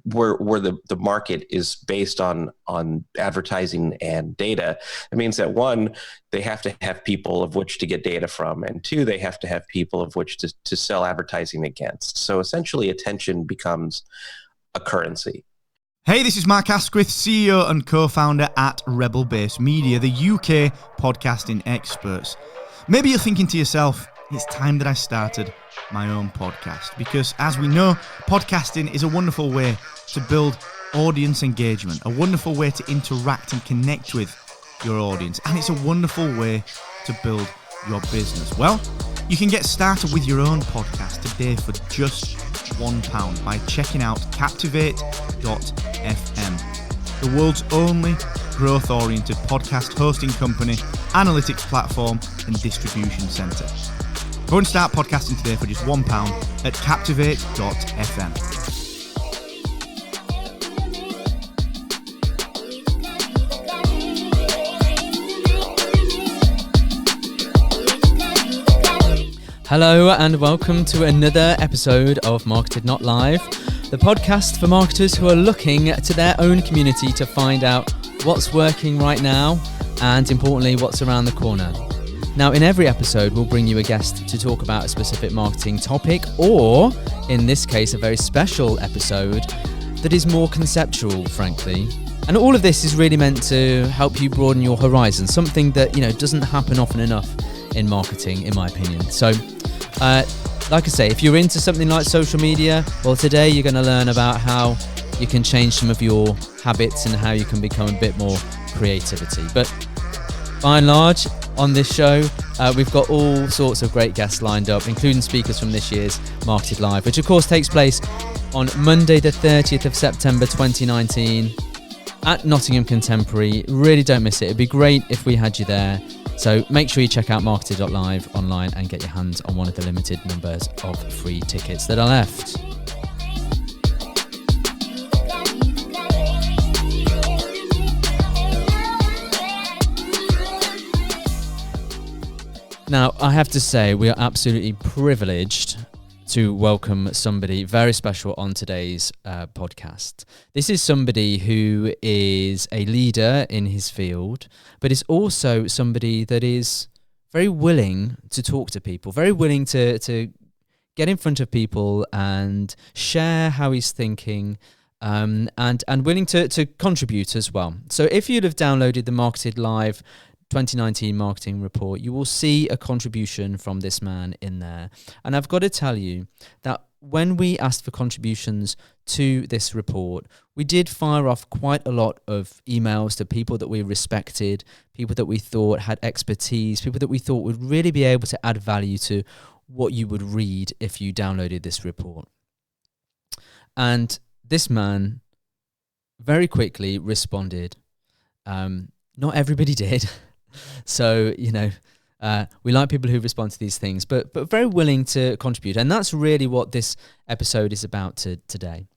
where the market is based on advertising and data, it means that one, they have to have people of which to get data from, and two, they have to have people of which to sell advertising against. So essentially, attention becomes a currency. Hey, this is Mark Asquith, CEO and co-founder at Rebel Base Media, the UK podcasting experts. Maybe you're thinking to yourself, it's time that I started my own podcast, because as we know, podcasting is a wonderful way to build audience engagement, a wonderful way to interact and connect with your audience, and it's a wonderful way to build your business. Well, you can get started with your own podcast today for just £1 by checking out Captivate.fm, the world's only growth-oriented podcast hosting company, analytics platform, and distribution centre. Go and start podcasting today for just £1 at Captivate.fm. Hello and welcome to another episode of MarketEd Not Live, the podcast for marketers who are looking to their own community to find out what's working right now and, importantly, what's around the corner. Now, in every episode, we'll bring you a guest to talk about a specific marketing topic, or, in this case, a very special episode that is more conceptual, frankly. And all of this is really meant to help you broaden your horizon, something that, doesn't happen often enough in marketing, in my opinion. So, like I say, if you're into something like social media, well, today you're going to learn about how you can change some of your habits and how you can become a bit more creativity. But by and large, on this show, we've got all sorts of great guests lined up, including speakers from this year's MarketEdLive, which of course takes place on Monday the 30th of September 2019 at Nottingham Contemporary. Really don't miss it. It'd be great if we had you there. So make sure you check out MarketEd.live online and get your hands on one of the limited numbers of free tickets that are left. Now, I have to say, we are absolutely privileged to welcome somebody very special on today's podcast. This is somebody who is a leader in his field, but is also somebody that is very willing to talk to people, very willing to get in front of people and share how he's thinking, and willing to contribute as well. So if you'd have downloaded the MarketEdLive 2019 marketing report, you will see a contribution from this man in there. And I've got to tell you that when we asked for contributions to this report, we did fire off quite a lot of emails to people that we respected, people that we thought had expertise, people that we thought would really be able to add value to what you would read if you downloaded this report. And this man very quickly responded. Not everybody did. So, we like people who respond to these things, but very willing to contribute. And that's really what this episode is about today.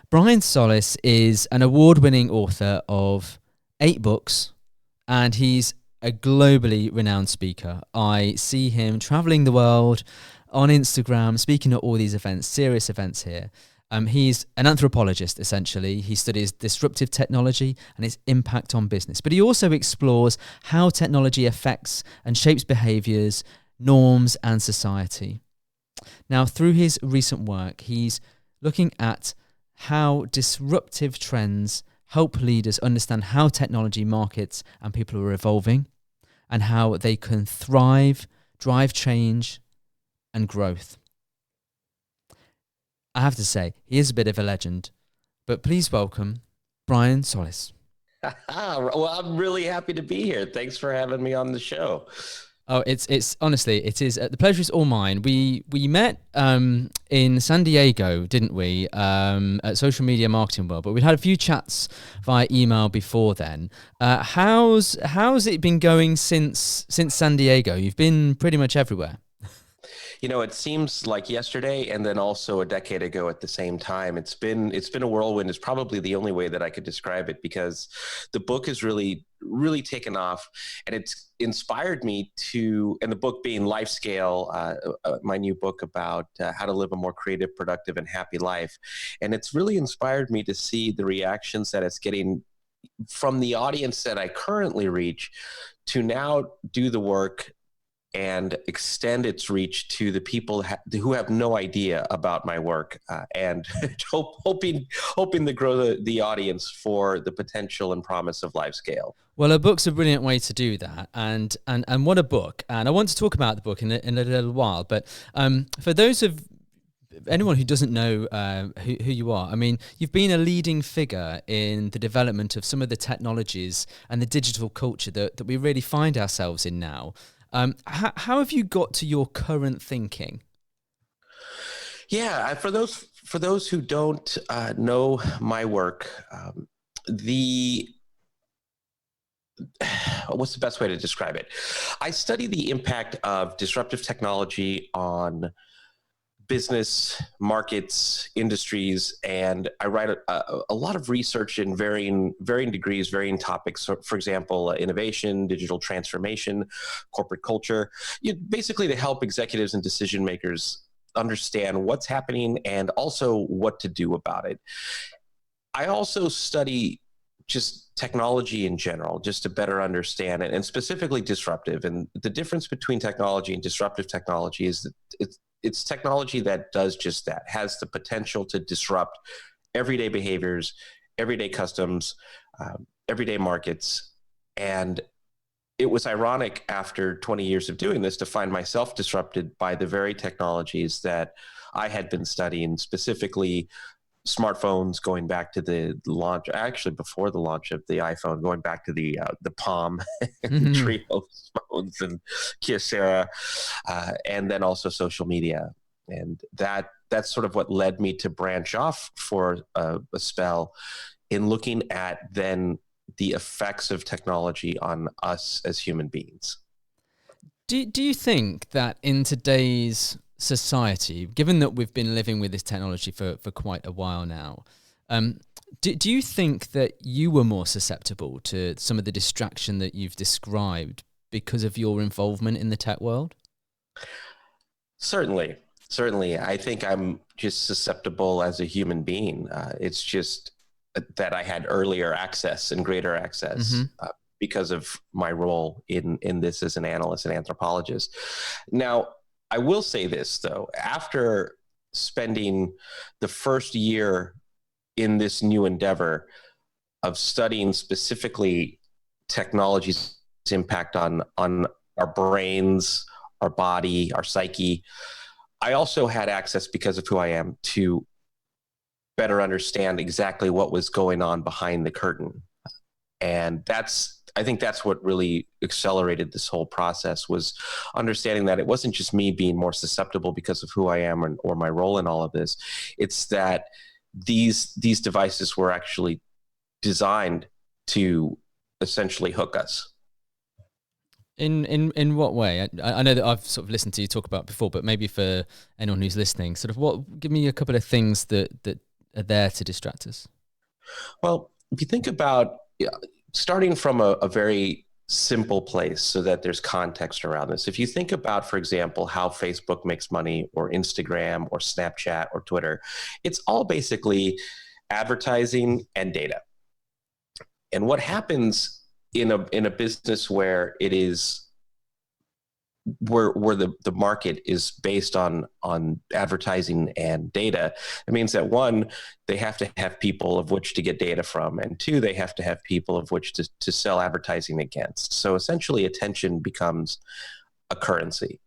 Brian Solis is an award-winning author of 8 books, and he's a globally renowned speaker. I see him traveling the world on Instagram, speaking at all these events, serious events here. He's an anthropologist, essentially. He studies disruptive technology and its impact on business. But he also explores how technology affects and shapes behaviours, norms, and society. Now, through his recent work, he's looking at how disruptive trends help leaders understand how technology, markets, and people are evolving, and how they can thrive, drive change, and growth. I have to say, he is a bit of a legend, but please welcome Brian Solis. Well, I'm really happy to be here. Thanks for having me on the show. Oh, it's honestly, it is. The pleasure is all mine. We met in San Diego, didn't we? At Social Media Marketing World, but we'd had a few chats via email before then. How's it been going since San Diego? You've been pretty much everywhere. It seems like yesterday and then also a decade ago at the same time. It's been a whirlwind is probably the only way that I could describe it, because the book has really taken off, and it's inspired me to, and the book being Life Scale, my new book about how to live a more creative, productive, and happy life. And it's really inspired me to see the reactions that it's getting from the audience that I currently reach, to now do the work and extend its reach to the people who have no idea about my work, and hoping to grow the audience for the potential and promise of Life Scale. Well, a book's a brilliant way to do that, and what a book! And I want to talk about the book in a little while. But for those of anyone who doesn't know who you are, I mean, you've been a leading figure in the development of some of the technologies and the digital culture that we really find ourselves in now. How have you got to your current thinking? Yeah, for those who don't know my work, what's the best way to describe it? I study the impact of disruptive technology on business, markets, industries, and I write a lot of research in varying degrees, varying topics. So, for example, innovation, digital transformation, corporate culture, basically to help executives and decision makers understand what's happening and also what to do about it. I also study just technology in general, just to better understand it, and specifically disruptive. And the difference between technology and disruptive technology is that it's technology that does just that, has the potential to disrupt everyday behaviors, everyday customs, everyday markets. And it was ironic after 20 years of doing this to find myself disrupted by the very technologies that I had been studying, specifically smartphones, going back to the launch, actually before the launch of the iPhone, going back to the Palm and Trio phones and Kyocera, and then also social media. And that's sort of what led me to branch off for a spell in looking at then the effects of technology on us as human beings. Do you think that in today's society, given that we've been living with this technology for quite a while now, do you think that you were more susceptible to some of the distraction that you've described because of your involvement in the tech world? Certainly. I think I'm just susceptible as a human being. It's just that I had earlier access and greater access because of my role in this as an analyst and anthropologist. Now, I will say this, though. After spending the first year in this new endeavor of studying specifically technology's impact on our brains, our body, our psyche, I also had access, because of who I am, to better understand exactly what was going on behind the curtain. And I think that's what really accelerated this whole process, was understanding that it wasn't just me being more susceptible because of who I am or my role in all of this. It's that these devices were actually designed to essentially hook us. In what way? I know that I've sort of listened to you talk about it before, but maybe for anyone who's listening, give me a couple of things that are there to distract us. Well, if you think about starting from a very simple place so that there's context around this. If you think about, for example, how Facebook makes money, or Instagram or Snapchat or Twitter, it's all basically advertising and data. And what happens in a business where it is where the market is based on advertising and data, it means that one, they have to have people of which to get data from, and two, they have to have people of which to sell advertising against. So essentially, attention becomes a currency.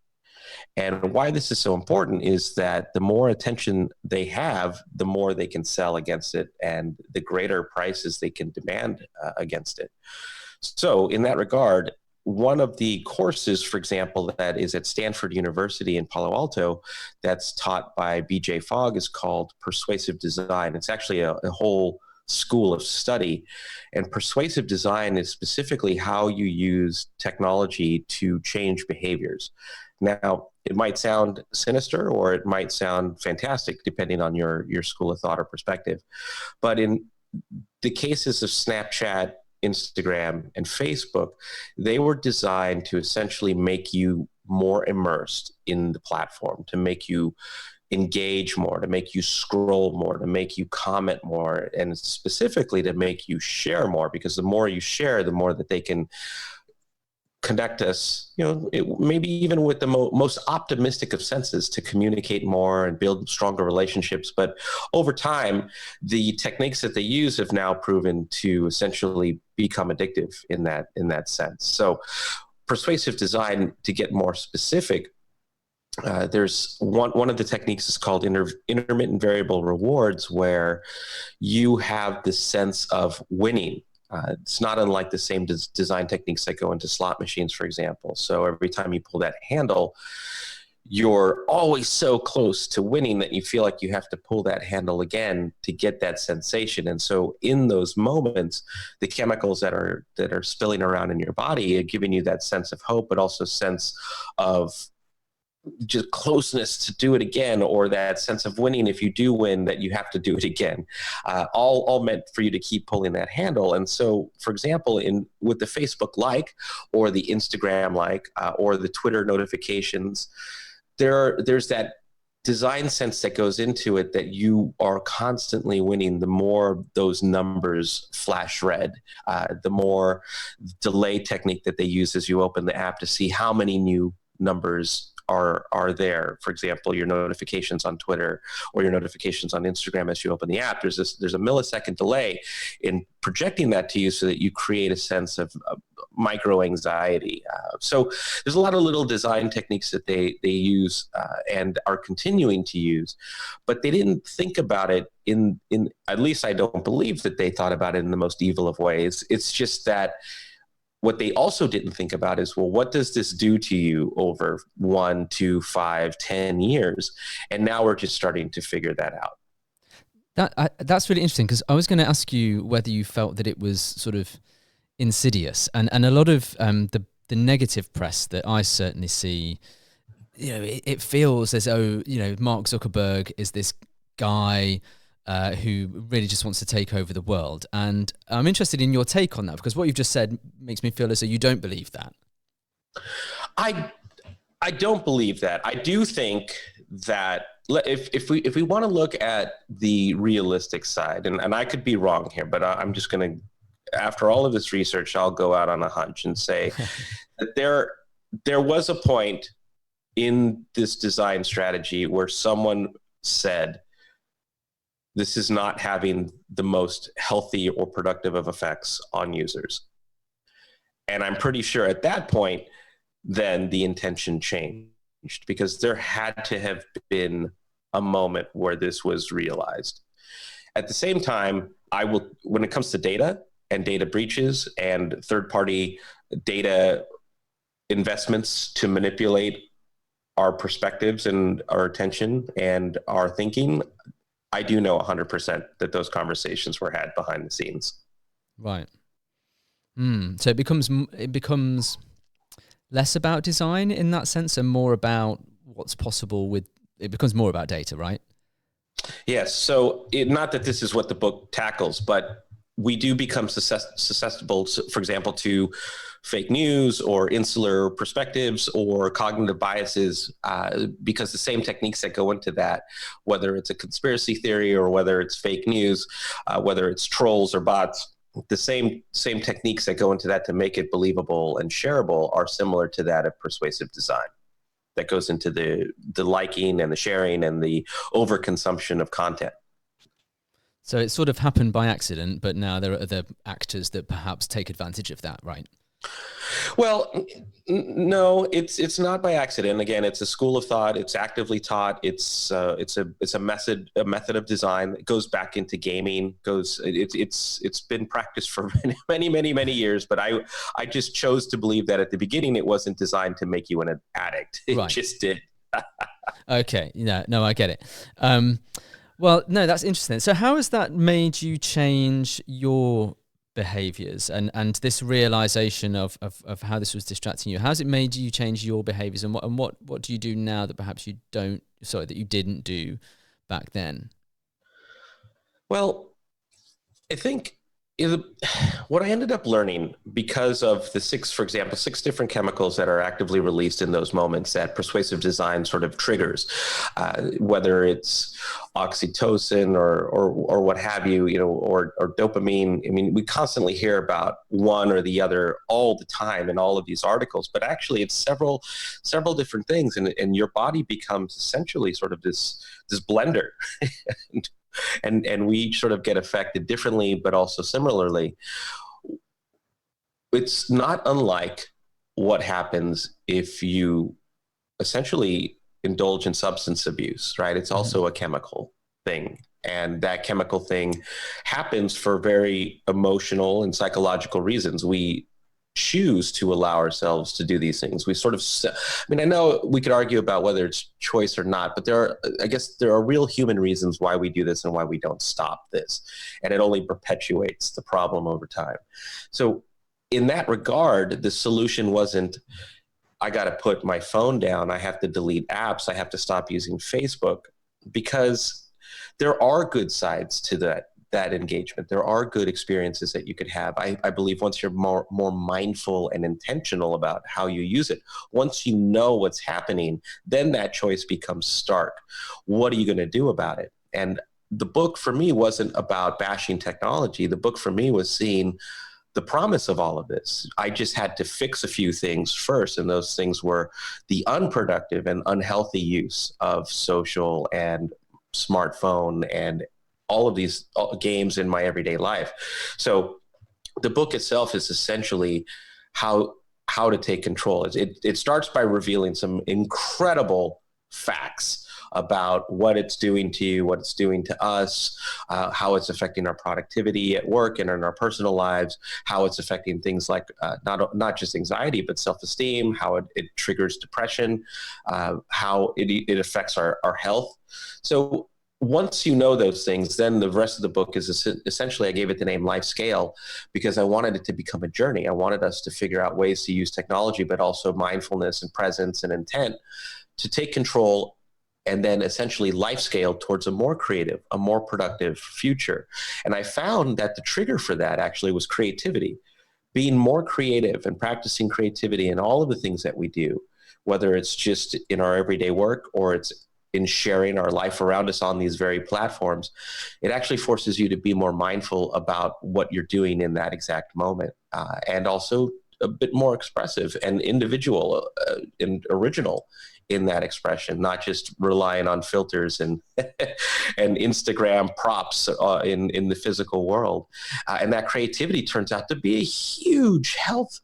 And why this is so important is that the more attention they have, the more they can sell against it, and the greater prices they can demand against it. So in that regard, one of the courses, for example, that is at Stanford University in Palo Alto, that's taught by BJ Fogg, is called Persuasive Design. It's actually a whole school of study. And persuasive design is specifically how you use technology to change behaviors. Now, It might sound sinister or it might sound fantastic, depending on your school of thought or perspective. But in the cases of Snapchat, Instagram, and Facebook, they were designed to essentially make you more immersed in the platform, to make you engage more, to make you scroll more, to make you comment more, and specifically to make you share more, because the more you share, the more that they can connect us, maybe even with the most optimistic of senses, to communicate more and build stronger relationships. But over time, the techniques that they use have now proven to essentially become addictive in that sense. So persuasive design, to get more specific, there's one of the techniques is called intermittent variable rewards, where you have this sense of winning. It's not unlike the same design techniques that go into slot machines, for example. So every time you pull that handle, you're always so close to winning that you feel like you have to pull that handle again to get that sensation. And so in those moments, the chemicals that are spilling around in your body are giving you that sense of hope, but also sense of just closeness to do it again, or that sense of winning if you do win, that you have to do it again, all meant for you to keep pulling that handle. And so, for example, with the Facebook like, or the Instagram like, or the Twitter notifications, there's that design sense that goes into it, that you are constantly winning. The more those numbers flash red, the more delay technique that they use as you open the app to see how many new numbers are there. For example, your notifications on Twitter or your notifications on Instagram as you open the app, there's a millisecond delay in projecting that to you, so that you create a sense of micro anxiety. So there's a lot of little design techniques that they use and are continuing to use, but they didn't think about it in at least I don't believe that they thought about it in the most evil of ways. It's just that what they also didn't think about is, well, what does this do to you over 1, 2, 5, 10 years? And now we're just starting to figure that out. That's really interesting, because I was going to ask you whether you felt that it was sort of insidious, and a lot of the negative press that I certainly see, it feels as though Mark Zuckerberg is this guy who really just wants to take over the world. And I'm interested in your take on that, because what you've just said makes me feel as though you don't believe that. I don't believe that. I do think that if we want to look at the realistic side, and I could be wrong here, but I'm just going to, after all of this research, I'll go out on a hunch and say that there was a point in this design strategy where someone said, this is not having the most healthy or productive of effects on users. And I'm pretty sure at that point, then the intention changed, because there had to have been a moment where this was realized. At the same time, when it comes to data and data breaches and third-party data investments to manipulate our perspectives and our attention and our thinking, I do know 100% that those conversations were had behind the scenes. Right. So it becomes less about design in that sense and more about what's possible it becomes more about data, right? Yes. So not that this is what the book tackles, but we do become susceptible, for example, to fake news or insular perspectives or cognitive biases, because the same techniques that go into that, whether it's a conspiracy theory or whether it's fake news, whether it's trolls or bots, the same techniques that go into that to make it believable and shareable are similar to that of persuasive design. That goes into the liking and the sharing and the overconsumption of content. So it sort of happened by accident, but now there are other actors that perhaps take advantage of that, right? Well, no, it's not by accident. Again, it's a school of thought. It's actively taught. It's a method of design that goes back into gaming. It's been practiced for many years. But I just chose to believe that at the beginning it wasn't designed to make you an addict. It just did. Okay, no, I get it. Well, no, that's interesting. So how has that made you change your behaviors and this realization of how this was distracting you? How's it made you change your behaviors, and what do you do now that perhaps you didn't do back then? Well, I think what I ended up learning, because of the six different chemicals that are actively released in those moments that persuasive design sort of triggers, whether it's oxytocin or what have you, or dopamine. I mean, we constantly hear about one or the other all the time in all of these articles, but actually it's several different things, and your body becomes essentially sort of this blender. And we each sort of get affected differently, but also similarly. It's not unlike what happens if you essentially indulge in substance abuse, right? It's also a chemical thing. And that chemical thing happens for very emotional and psychological reasons. We choose to allow ourselves to do these things. We sort of, I know we could argue about whether it's choice or not, but there are real human reasons why we do this and why we don't stop this. And it only perpetuates the problem over time. So in that regard, the solution wasn't, I got to put my phone down, I have to delete apps, I have to stop using Facebook, because there are good sides to that engagement. There are good experiences that you could have. I believe once you're more mindful and intentional about how you use it, once you know what's happening, then that choice becomes stark. What are you going to do about it? And the book for me wasn't about bashing technology. The book for me was seeing the promise of all of this. I just had to fix a few things first, and those things were the unproductive and unhealthy use of social and smartphone and all of these games in my everyday life. So the book itself is essentially how to take control. It starts by revealing some incredible facts about what it's doing to you, what it's doing to us, how it's affecting our productivity at work and in our personal lives, how it's affecting things like not just anxiety, but self-esteem, how it triggers depression, how it affects our health. So once you know those things, then the rest of the book is essentially, I gave it the name Life Scale because I wanted it to become a journey. I wanted us to figure out ways to use technology, but also mindfulness and presence and intent to take control and then essentially life scale towards a more creative, a more productive future. And I found that the trigger for that actually was creativity, being more creative and practicing creativity in all of the things that we do, whether it's just in our everyday work or it's in sharing our life around us on these very platforms. It actually forces you to be more mindful about what you're doing in that exact moment, and also a bit more expressive and individual and original in that expression, not just relying on filters and and Instagram props in the physical world. And that creativity turns out to be a huge health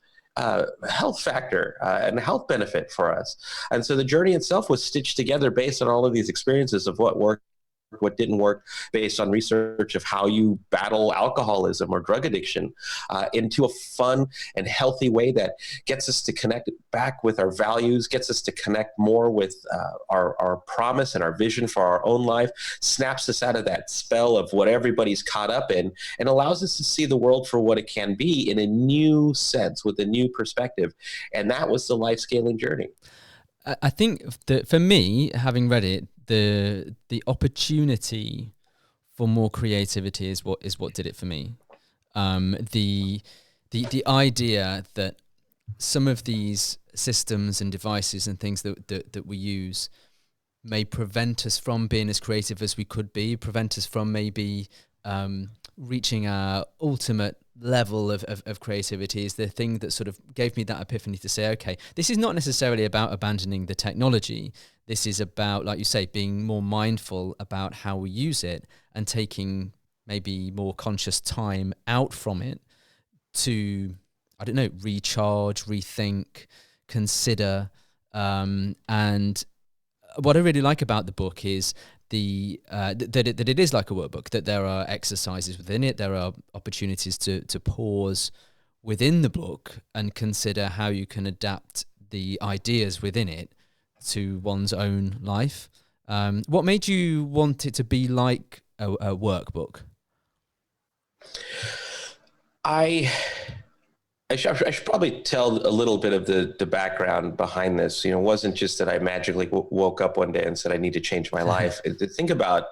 factor and health benefit for us. And so the journey itself was stitched together based on all of these experiences of what worked, what didn't work, based on research of how you battle alcoholism or drug addiction, into a fun and healthy way that gets us to connect back with our values, gets us to connect more with our promise and our vision for our own life, snaps us out of that spell of what everybody's caught up in, and allows us to see the world for what it can be in a new sense, with a new perspective. And that was the life scaling journey. I think that for me, having read it, the opportunity for more creativity is what did it for me. The idea that some of these systems and devices and things that we use may prevent us from being as creative as we could be, prevent us from maybe reaching our ultimate level of creativity, is the thing that sort of gave me that epiphany to say, okay, this is not necessarily about abandoning the technology. This is about, like you say, being more mindful about how we use it and taking maybe more conscious time out from it to, I don't know, recharge, rethink, consider. And what I really like about the book is that it is like a workbook, that there are exercises within it, there are opportunities to pause within the book and consider how you can adapt the ideas within it to one's own life. What made you want it to be like a workbook? I should probably tell a little bit of the background behind this. It wasn't just that I magically woke up one day and said I need to change my life. Think about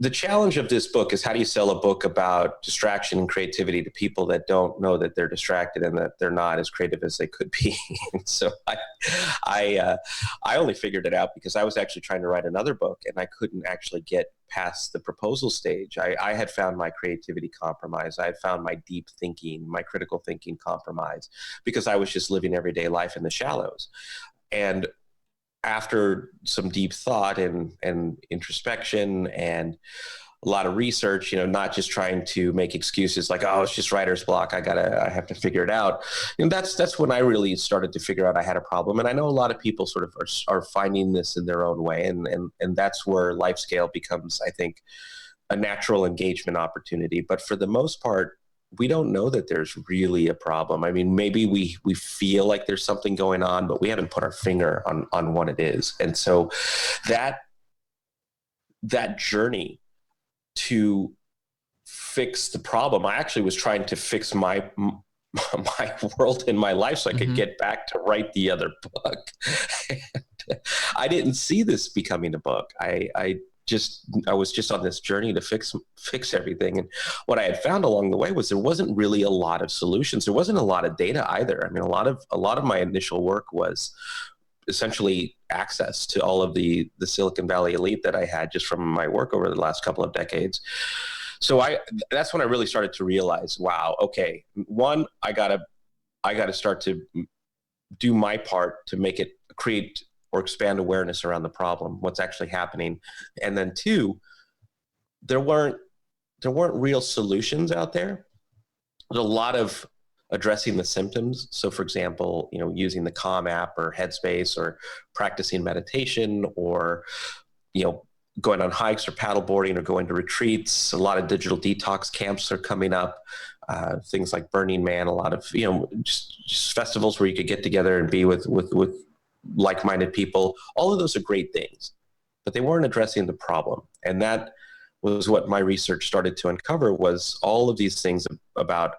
the challenge of this book is, how do you sell a book about distraction and creativity to people that don't know that they're distracted and that they're not as creative as they could be? So I only figured it out because I was actually trying to write another book and I couldn't actually get past the proposal stage. I had found my creativity compromised. I had found my deep thinking, my critical thinking compromised, because I was just living everyday life in the shallows. And after some deep thought and introspection and a lot of research, not just trying to make excuses like, oh, it's just writer's block, I have to figure it out. That's when I really started to figure out I had a problem. And I know a lot of people sort of are finding this in their own way. And that's where life scale becomes, I think, a natural engagement opportunity. But for the most part, we don't know that there's really a problem. I mean, maybe we feel like there's something going on, but we haven't put our finger on what it is. And so that journey to fix the problem, I actually was trying to fix my world in my life so I could get back to write the other book. And I didn't see this becoming a book. I was just on this journey to fix everything. And what I had found along the way was there wasn't really a lot of solutions. There wasn't a lot of data either. I mean, a lot of my initial work was essentially access to all of the Silicon Valley elite that I had just from my work over the last couple of decades. So that's when I really started to realize, wow, okay, one, I gotta start to do my part to make it create or expand awareness around the problem, what's actually happening. And then two, there weren't real solutions out there. There's a lot of addressing the symptoms. So for example, using the Calm app or Headspace, or practicing meditation, or, going on hikes or paddleboarding or going to retreats. A lot of digital detox camps are coming up. Things like Burning Man, a lot of, just festivals where you could get together and be with like-minded people. All of those are great things, but they weren't addressing the problem. And that was what my research started to uncover, was all of these things about,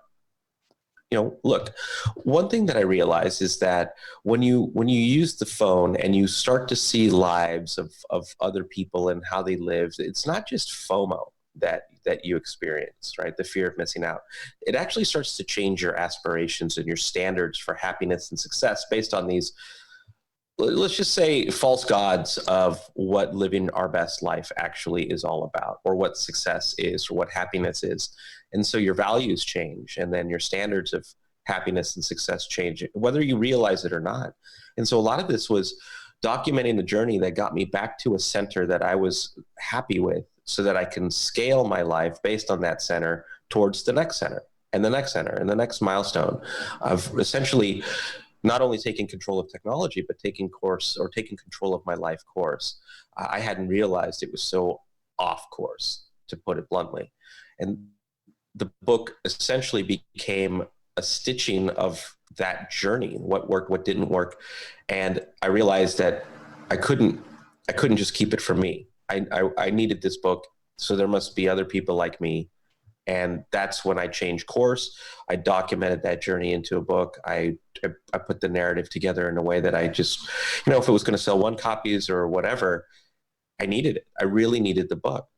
look, one thing that I realized is that when you use the phone and you start to see lives of other people and how they live, it's not just FOMO that you experience, right? The fear of missing out. It actually starts to change your aspirations and your standards for happiness and success based on these, let's just say, false gods of what living our best life actually is all about, or what success is, or what happiness is. And so your values change, and then your standards of happiness and success change, whether you realize it or not. And so a lot of this was documenting the journey that got me back to a center that I was happy with, so that I can scale my life based on that center towards the next center and the next center and the next milestone of essentially not only taking control of technology, but taking control of my life course. I hadn't realized it was so off course, to put it bluntly. And the book essentially became a stitching of that journey, what worked, what didn't work. And I realized that I couldn't just keep it for me. I needed this book, so there must be other people like me. And that's when I changed course. I documented that journey into a book. I put the narrative together in a way that I just, if it was going to sell 1 copies or whatever, I needed it. I really needed the book.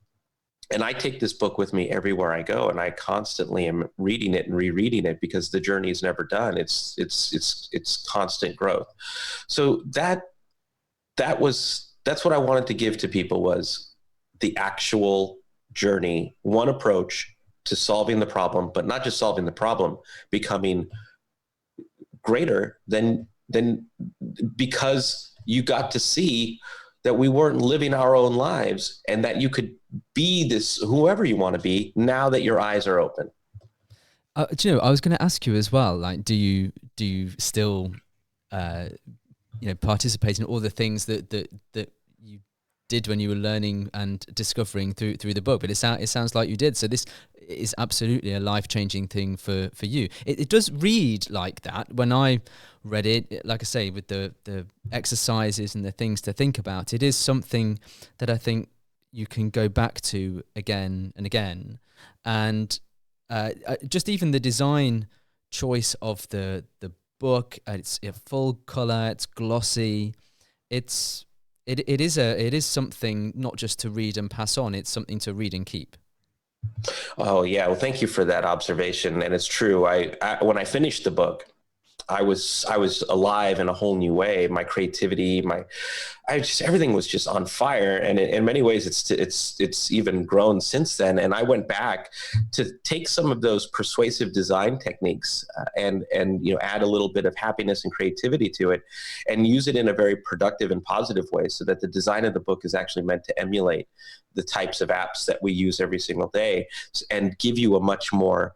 And I take this book with me everywhere I go, and I constantly am reading it and rereading it, because the journey is never done. It's constant growth. So that's what I wanted to give to people, was the actual journey, one approach to solving the problem, but not just solving the problem, becoming greater than because you got to see that we weren't living our own lives, and that you could be this, whoever you want to be, now that your eyes are open. Do you know, I was going to ask you as well, like, do you still, participate in all the things that you did when you were learning and discovering through the book? But it sounds like you did. So this is absolutely a life-changing thing for you. It does read like that. When I read it, like I say, with the exercises and the things to think about, it is something that I think you can go back to again and again. And just even the design choice of the book. It's a full color. It's glossy. It is something not just to read and pass on. It's something to read and keep. Oh yeah, well, thank you for that observation, and it's true. I when I finished the book, I was alive in a whole new way. My creativity, everything was just on fire. And in many ways, it's even grown since then. And I went back to take some of those persuasive design techniques and add a little bit of happiness and creativity to it, and use it in a very productive and positive way, so that the design of the book is actually meant to emulate the types of apps that we use every single day, and give you a much more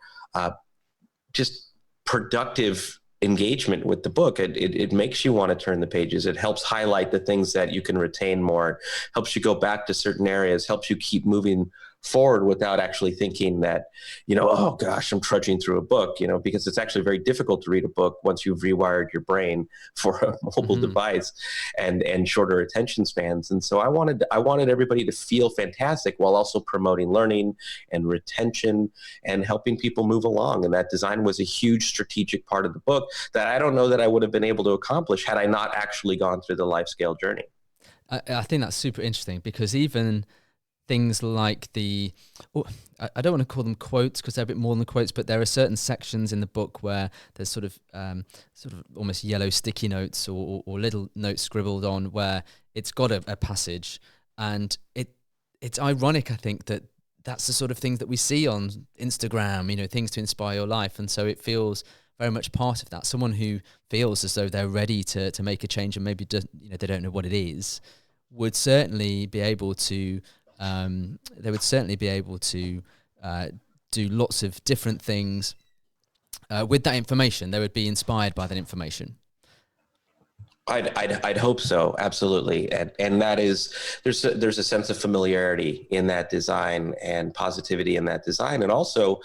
just productive engagement with the book. It makes you want to turn the pages. It helps highlight the things that you can retain more, helps you go back to certain areas, helps you keep moving forward without actually thinking that, oh gosh, I'm trudging through a book, because it's actually very difficult to read a book once you've rewired your brain for a mobile device and shorter attention spans. And so I wanted everybody to feel fantastic while also promoting learning and retention and helping people move along. And that design was a huge strategic part of the book that I don't know that I would have been able to accomplish had I not actually gone through the life scale journey. I think that's super interesting, because even things like I don't want to call them quotes, because they're a bit more than quotes, but there are certain sections in the book where there's sort of almost yellow sticky notes or little notes scribbled on, where it's got a passage, and it's ironic, I think, that that's the sort of things that we see on Instagram, things to inspire your life. And so it feels very much part of that. Someone who feels as though they're ready to make a change, and maybe they don't know what it is, would certainly be able to do lots of different things with that information. They would be inspired by that information. I'd hope so, absolutely, and that is there's a sense of familiarity in that design and positivity in that design, and also,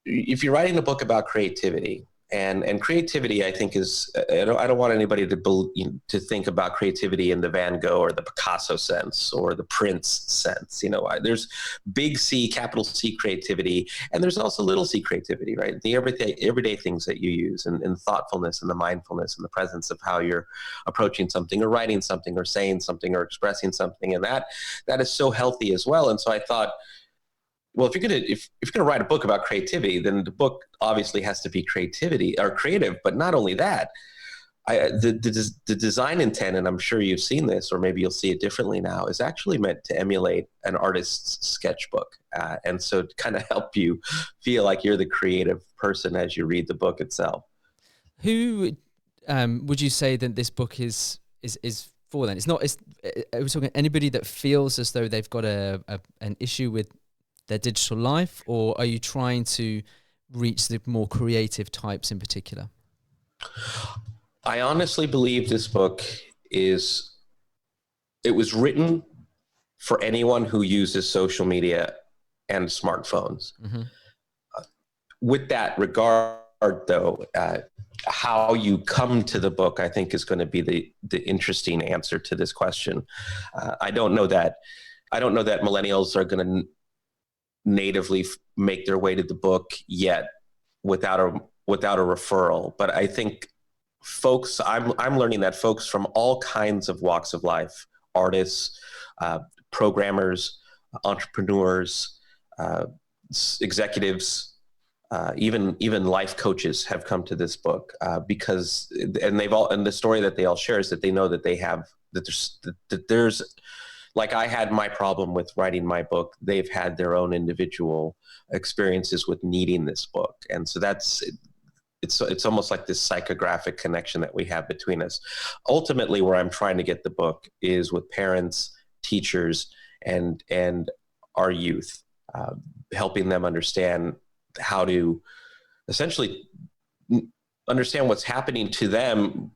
if you're writing a book about creativity. And creativity, I think, is I don't want anybody to think about creativity in the Van Gogh or the Picasso sense or the Prince sense. There's big C, capital C creativity, and there's also little c creativity, right? The everyday things that you use, and thoughtfulness and the mindfulness and the presence of how you're approaching something or writing something or saying something or expressing something, and that is so healthy as well. And so I thought, well, if you're gonna write a book about creativity, then the book obviously has to be creative. But not only that, the design intent, and I'm sure you've seen this, or maybe you'll see it differently now, is actually meant to emulate an artist's sketchbook, and so to kind of help you feel like you're the creative person as you read the book itself. Who would you say that this book is for? Then are we talking anybody that feels as though they've got an issue with their digital life, or are you trying to reach the more creative types in particular? I honestly believe this book was written for anyone who uses social media and smartphones. Mm-hmm. With that regard, though, how you come to the book, I think, is going to be the interesting answer to this question. I don't know that millennials are going to natively make their way to the book yet without a referral. But I think I'm learning that folks from all kinds of walks of life, artists, programmers, entrepreneurs, executives, even life coaches have come to this book because the story that they all share is that they know that there's like I had my problem with writing my book. They've had their own individual experiences with needing this book. And so it's almost like this psychographic connection that we have between us. Ultimately, where I'm trying to get the book is with parents, teachers, and our youth, helping them understand how to essentially understand what's happening to them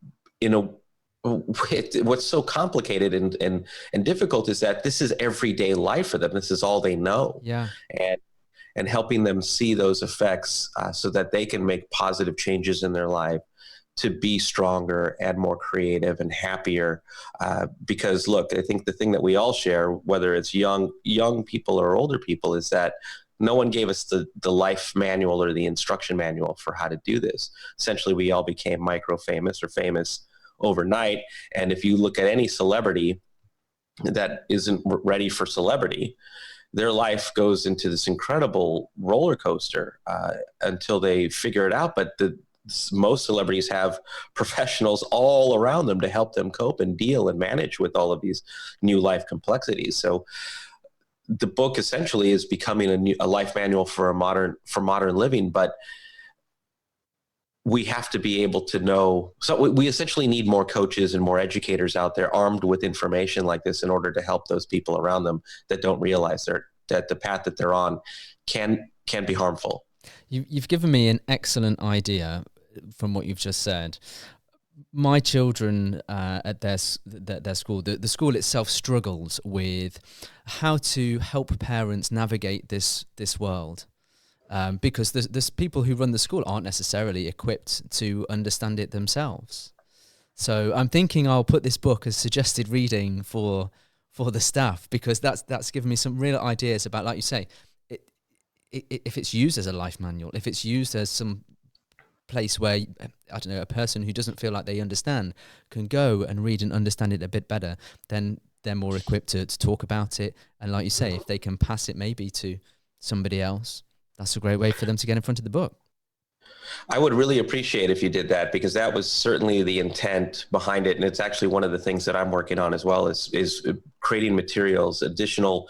what's so complicated and difficult is that this is everyday life for them. This is all they know. Yeah. And helping them see those effects so that they can make positive changes in their life to be stronger and more creative and happier. Because look, I think the thing that we all share, whether it's young people or older people, is that no one gave us the life manual or the instruction manual for how to do this. Essentially, we all became micro famous or famous overnight. And if you look at any celebrity that isn't ready for celebrity, their life goes into this incredible roller coaster until they figure it out. But most celebrities have professionals all around them to help them cope and deal and manage with all of these new life complexities. So the book essentially is becoming a life manual for modern living, but we have to be able to know. So we essentially need more coaches and more educators out there armed with information like this in order to help those people around them that don't realize that the path that they're on can be harmful. You've given me an excellent idea from what you've just said. My children at their school, the school itself struggles with how to help parents navigate this world. Because there's people who run the school aren't necessarily equipped to understand it themselves. So I'm thinking I'll put this book as suggested reading for the staff, because that's given me some real ideas about, like you say, if it's used as a life manual, if it's used as some place where, I don't know, a person who doesn't feel like they understand can go and read and understand it a bit better, then they're more equipped to talk about it. And like you say, if they can pass it maybe to somebody else, that's a great way for them to get in front of the book. I would really appreciate if you did that, because that was certainly the intent behind it. And it's actually one of the things that I'm working on as well, is creating materials, additional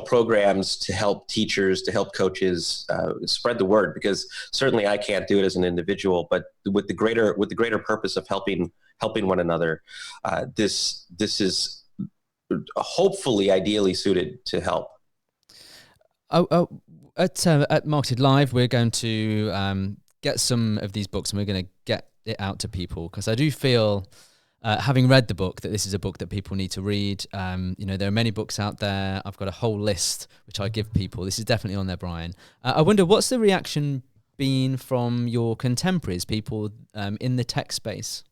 programs to help teachers, to help coaches spread the word, because certainly I can't do it as an individual, but with the greater purpose of helping one another. This is hopefully ideally suited to help. At MarketEdLive, we're going to get some of these books and we're going to get it out to people, because I do feel, having read the book, that this is a book that people need to read. There are many books out there. I've got a whole list which I give people. This is definitely on there, Brian. I wonder, what's the reaction been from your contemporaries, people in the tech space?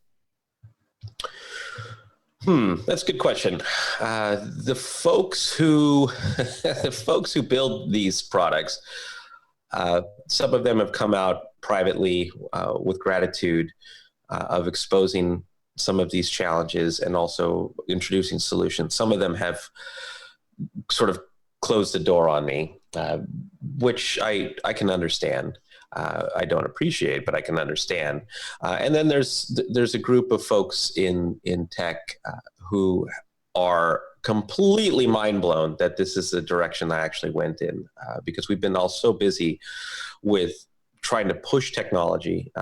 That's a good question. The folks who build these products, some of them have come out privately with gratitude of exposing some of these challenges and also introducing solutions. Some of them have sort of closed the door on me, which I can understand. I don't appreciate, but I can understand. And then there's a group of folks in tech who are completely mind blown that this is the direction I actually went in, because we've been all so busy with trying to push technology.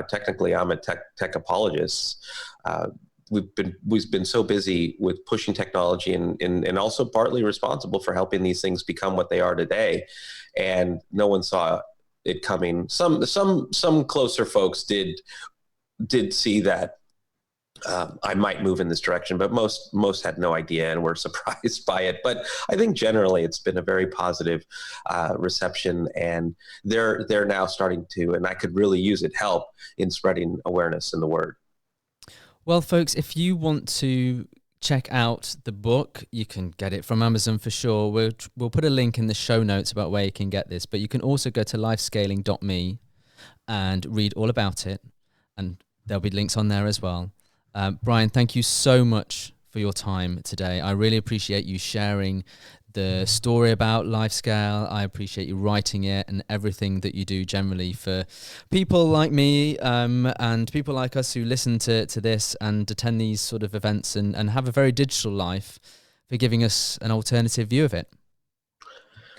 Technically I'm a tech apologist. We've been so busy with pushing technology and also partly responsible for helping these things become what they are today. And no one saw it coming. Some closer folks did see that I might move in this direction, but most had no idea and were surprised by it. But I think generally it's been a very positive reception, and they're now starting to, and I could really use it, help in spreading awareness in the word. Well, folks, if you want to check out the book, you can get it from Amazon for sure. We'll put a link in the show notes about where you can get this, but you can also go to lifescaling.me and read all about it, and there'll be links on there as well. Brian, thank you so much for your time today. I really appreciate you sharing the story about LifeScale. I appreciate you writing it and everything that you do generally for people like me and people like us who listen to this and attend these sort of events and have a very digital life, for giving us an alternative view of it.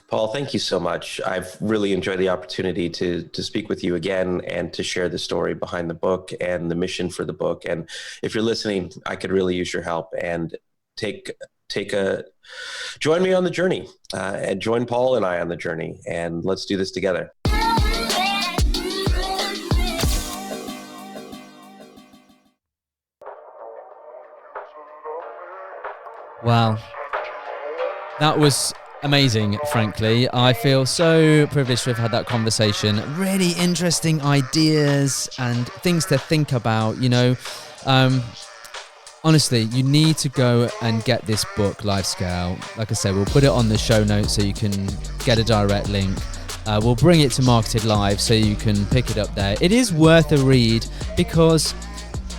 Paul, thank you so much. I've really enjoyed the opportunity to speak with you again and to share the story behind the book and the mission for the book. And if you're listening, I could really use your help, and join me on the journey, and join Paul and I on the journey, and let's do this together. Wow. That was amazing, frankly. I feel so privileged to have had that conversation. Really interesting ideas and things to think about, honestly, you need to go and get this book, Live Scale. Like I said, we'll put it on the show notes so you can get a direct link. We'll bring it to MarketEdLive so you can pick it up there. It is worth a read because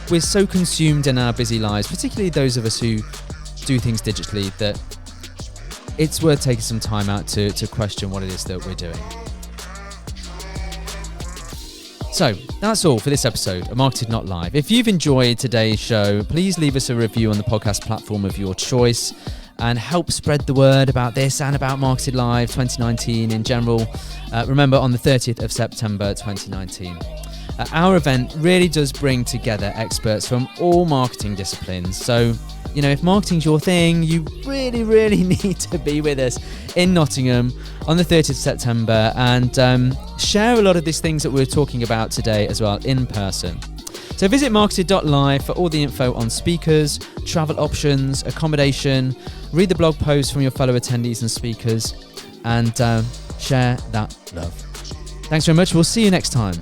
we're so consumed in our busy lives, particularly those of us who do things digitally, that it's worth taking some time out to question what it is that we're doing. So that's all for this episode of Marketed Not Live. If you've enjoyed today's show, please leave us a review on the podcast platform of your choice and help spread the word about this and about Marketed Live 2019 in general. Remember, on the 30th of September 2019. Our event really does bring together experts from all marketing disciplines. So, if marketing's your thing, you really, really need to be with us in Nottingham on the 30th of September and share a lot of these things that we're talking about today as well in person. So visit marketed.live for all the info on speakers, travel options, accommodation, read the blog posts from your fellow attendees and speakers, and share that love. Thanks very much. We'll see you next time.